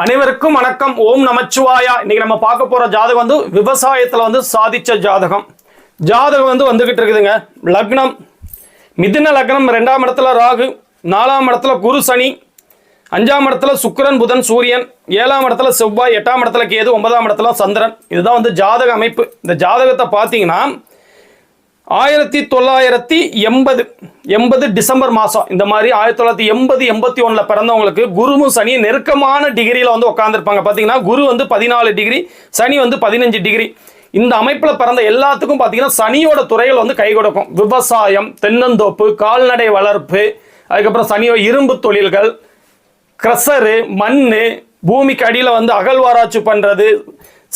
அனைவருக்கும் வணக்கம். ஓம் நமச்சிவாயா. இன்னைக்கு நம்ம பார்க்க போற ஜாதகம் வந்து விவசாயத்துல வந்து சாதிச்ச ஜாதகம். வந்துகிட்டு இருக்குதுங்க. லக்னம் மிதுன லக்னம், 2ஆம் இடத்துல ராகு, 4ஆம் இடத்துல குரு சனி, 5ஆம் இடத்துல சுக்கிரன் புதன் சூரியன், 7ஆம் இடத்துல செவ்வாய், 8ஆம் இடத்துல கேது, 9ஆம் இடத்துல சந்திரன். இதுதான் வந்து ஜாதக அமைப்பு. இந்த ஜாதகத்தை பார்த்தீங்கன்னா 1980 டிசம்பர் மாதம் இந்த மாதிரி 1980-81 பிறந்தவங்களுக்கு குருவும் சனி நெருக்கமான டிகிரியில் வந்து உட்காந்துருப்பாங்க. பார்த்தீங்கன்னா குரு வந்து 14 டிகிரி, சனி வந்து 15 டிகிரி. இந்த அமைப்பில் பிறந்த எல்லாத்துக்கும் பார்த்தீங்கன்னா சனியோட துறைகள் வந்து கை கொடுக்கும். விவசாயம், தென்னந்தோப்பு, கால்நடை வளர்ப்பு, அதுக்கப்புறம் சனியோ இரும்பு தொழில்கள், கிரஷரு, மண், பூமிக்கு அடியில் வந்து அகழ்வாராய்ச்சி பண்ணுறது,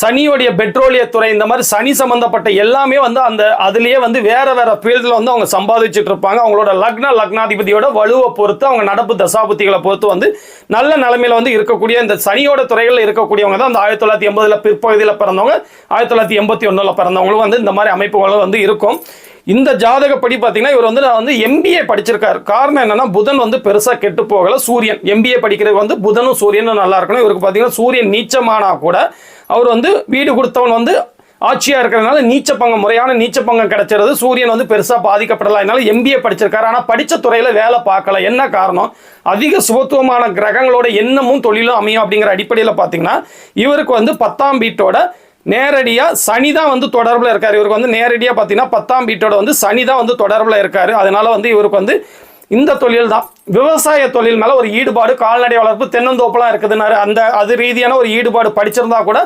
சனியோடைய பெட்ரோலிய துறை, இந்த மாதிரி சனி சம்பந்தப்பட்ட எல்லாமே வந்து அதுலேயே வந்து வேற ஃபீல்டில் வந்து அவங்க சம்பாதிச்சுட்டு இருப்பாங்க. அவங்களோட லக்னாதிபதியோட வலுவை பொறுத்து, அவங்க நடப்பு தசாபுத்திகளை பொறுத்து வந்து நல்ல நிலைமையில வந்து இருக்கக்கூடிய இந்த சனியோட துறைகளில் இருக்கக்கூடியவங்க தான் அந்த 1980 பிற்பகுதியில் பிறந்தவங்க, 1981 பிறந்தவங்களும் வந்து இந்த மாதிரி அமைப்புகளும் வந்து இருக்கும். இந்த ஜாதகப்படி பார்த்தீங்கன்னா இவர் வந்து நான் வந்து MBA படிச்சிருக்காரு. காரணம் என்னன்னா புதன் வந்து பெருசாக கெட்டு போகல. சூரியன் MBA படிக்கிறது வந்து புதனும் சூரியனும் நல்லா இருக்கணும். இவருக்கு பார்த்தீங்கன்னா சூரியன் நீச்சமானா கூட அவர் வந்து வீடு கொடுத்தவன் வந்து ஆட்சியாக இருக்கிறதுனால முறையான நீச்ச பங்கம் கிடைச்சிருது. சூரியன் வந்து பெருசாக பாதிக்கப்படலாம். அதனால MBA படிச்சிருக்காரு. ஆனால் படித்த துறையில் வேலை பார்க்கல. என்ன காரணம்? அதிக சுபத்துவமான கிரகங்களோட எண்ணமும் தொழிலும் அமையும் அப்படிங்கிற அடிப்படையில் பார்த்தீங்கன்னா இவருக்கு வந்து 10ஆம் வீட்டோட நேரடியாக சனி தான் வந்து தொடர்பில் இருக்கார். இவருக்கு வந்து நேரடியாக பார்த்தீங்கன்னா 10ஆம் வீட்டோட வந்து சனி தான் வந்து தொடர்பில் இருக்கார். அதனால வந்து இவருக்கு வந்து இந்த தொழில் தான், விவசாய தொழில் மேலே ஒரு ஈடுபாடு, கால்நடை வளர்ப்பு, தென்னந்தோப்பெல்லாம் இருக்குதுன்னாரு. அது ரீதியான ஒரு ஈடுபாடு படிச்சிருந்தா கூட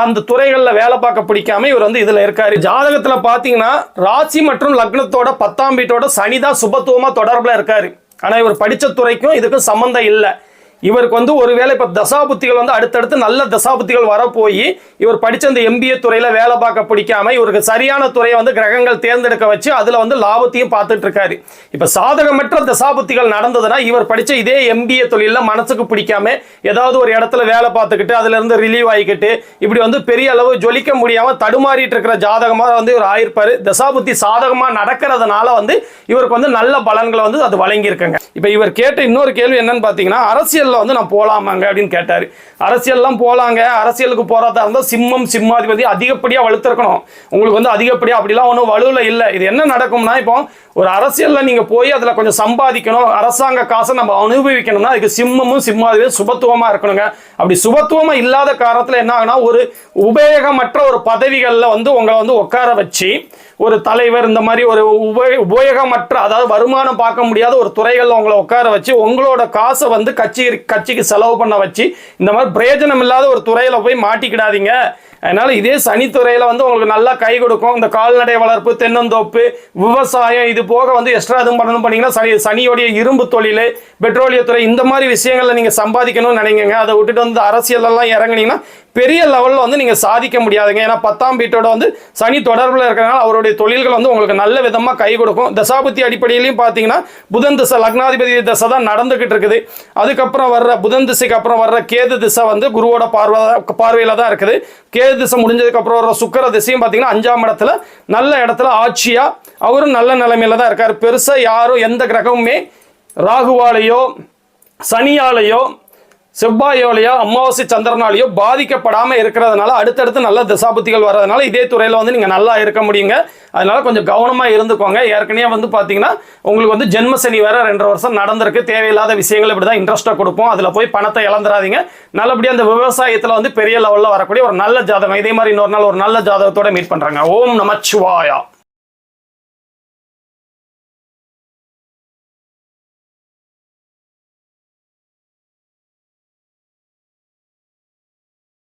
அந்த துறைகளில் வேலை பார்க்க பிடிக்காம இவர் வந்து இதில் இருக்காரு. ஜாதகத்தில் பார்த்தீங்கன்னா ராசி மற்றும் லக்னத்தோட 10ஆம் வீட்டோட சனி தான் சுபத்துவமாக தொடர்பில் இருக்காரு. ஆனால் இவர் படித்த துறைக்கும் இதுக்கும் சம்மந்தம் இல்லை. இவருக்கு வந்து ஒருவேளை இப்போ தசாபுத்திகள் வந்து அடுத்தடுத்து நல்ல தசாபுத்திகள் வரப்போய் இவர் படித்த அந்த MBA துறையில் வேலை பார்க்க பிடிக்காம இவருக்கு சரியான துறையை வந்து கிரகங்கள் தேர்ந்தெடுக்க வச்சு அதில் வந்து லாபத்தையும் பார்த்துட்டு இருக்காரு. இப்போ சாதகமற்ற தசாபுத்திகள் நடந்ததுன்னா இவர் படித்த இதே MBA தொழிலில் மனசுக்கு பிடிக்காம ஏதாவது ஒரு இடத்துல வேலை பார்த்துக்கிட்டு அதுலேருந்து ரிலீவ் ஆகிக்கிட்டு இப்படி வந்து பெரிய அளவு ஜொலிக்க முடியாமல் தடுமாறிட்டு இருக்கிற ஜாதகமாக வந்து இவர் ஆயிருப்பாரு. தசாபுத்தி சாதகமாக நடக்கிறதுனால வந்து இவருக்கு வந்து நல்ல பலன்களை வந்து அது வழங்கியிருக்குங்க. இப்போ இவர் கேட்ட இன்னொரு கேள்வி என்னன்னு பார்த்தீங்கன்னா அரசியல் வந்து நான் போலாமாங்க அப்படின்னு கேட்டாரு. அரசியல்லாம் போலாங்க. அரசியலுக்கு போறதா இருந்தால் சிம்மாதிபதி அதிகப்படியா வலுத்திருக்கணும். உங்களுக்கு வந்து அதிகப்படியா அப்படிலாம் ஒன்றும் வலுவில் இல்லை. இது என்ன நடக்கும்னா இப்போ ஒரு அரசியல்ல நீங்க போய் அதுல கொஞ்சம் சம்பாதிக்கணும், அரசாங்க காசை நம்ம அனுபவிக்கணும்னா அதுக்கு சிம்மாதிபதி சுபத்துவமா இருக்கணுங்க. அப்படி சுபத்துவமா இல்லாத காரணத்துல என்ன ஆகுனா ஒரு உபயோகமற்ற ஒரு பதவிகளில் வந்து உங்களை வந்து உட்கார வச்சு ஒரு தலைவர் இந்த மாதிரி ஒரு உபயோகமற்ற, அதாவது வருமானம் பார்க்க முடியாத ஒரு துறைகளில் உங்களை உட்கார வச்சு உங்களோட காசை வந்து கட்சிக்கு செலவு பண்ண வச்சு இந்த மாதிரி பிரயோஜனம் இல்லாத ஒரு துறையில் போய் மாட்டிக்கிடாதீங்க. அதனால இதே சனித்துறையில் வந்து உங்களுக்கு நல்லா கை கொடுக்கும். இந்த கால்நடை வளர்ப்பு, தென்னந்தோப்பு, விவசாயம், இது போக வந்து எக்ஸ்ட்ரா எதுவும் பண்ணீங்கன்னா சனியோடைய இரும்பு தொழில், பெட்ரோலியத்துறை, இந்த மாதிரி விஷயங்களில் நீங்கள் சம்பாதிக்கணும்னு நினைங்க. அதை விட்டுட்டு வந்து அரசியலெல்லாம் இறங்குனீங்கன்னா பெரிய லெவலில் வந்து நீங்கள் சாதிக்க முடியாதுங்க. ஏன்னா 10ஆம் வீட்டோட வந்து சனி தொடர்பில் இருக்கிறனால அவருடைய தொழில்கள் வந்து உங்களுக்கு நல்ல விதமாக கை கொடுக்கும். தசாபுத்தி அடிப்படையிலையும் பார்த்தீங்கன்னா புதன் திசை, லக்னாதிபதி திசை தான் நடந்துகிட்டு இருக்குது. அதுக்கப்புறம் வர்ற புதன் திசைக்கு அப்புறம் வர்ற கேது திசை வந்து குருவோட பார்வையில் தான் இருக்குது. கேது திசை முடிஞ்சதுக்கு அப்புறம் வர்ற சுக்கிர திசையும் பார்த்தீங்கன்னா 5ஆம் இடத்துல நல்ல இடத்துல ஆட்சியா அவரும் நல்ல நிலைமையில தான் இருக்காரு. பெருசாக யாரும் எந்த கிரகமுமே ராகுவாலேயோ சனியாலேயோ செவ்வாயோலையோ அமாவாசை சந்திரனாலேயோ பாதிக்கப்படாமல் இருக்கிறதுனால அடுத்தடுத்து நல்ல தசாபுத்திகள் வர்றதுனால இதே துறையில் வந்து நீங்கள் நல்லா இருக்க முடியுங்க. அதனால கொஞ்சம் கவனமாக இருந்துக்கோங்க. ஏற்கனவே வந்து பார்த்தீங்கன்னா உங்களுக்கு வந்து ஜென்ம சனி வேற 2 வருஷம் நடந்திருக்கு. தேவையில்லாத விஷயங்கள் இப்படி தான் இன்ட்ரெஸ்ட்டாக கொடுப்போம். அதில் போய் பணத்தை இழந்துடாதீங்க. நல்லபடியாக அந்த விவசாயத்தில் வந்து பெரிய லெவலில் வரக்கூடிய ஒரு நல்ல ஜாதகம். இதே மாதிரி இன்னொரு நாள் ஒரு நல்ல ஜாதகத்தோட மீட் பண்ணுறாங்க. ஓம் நமச்சிவாயா.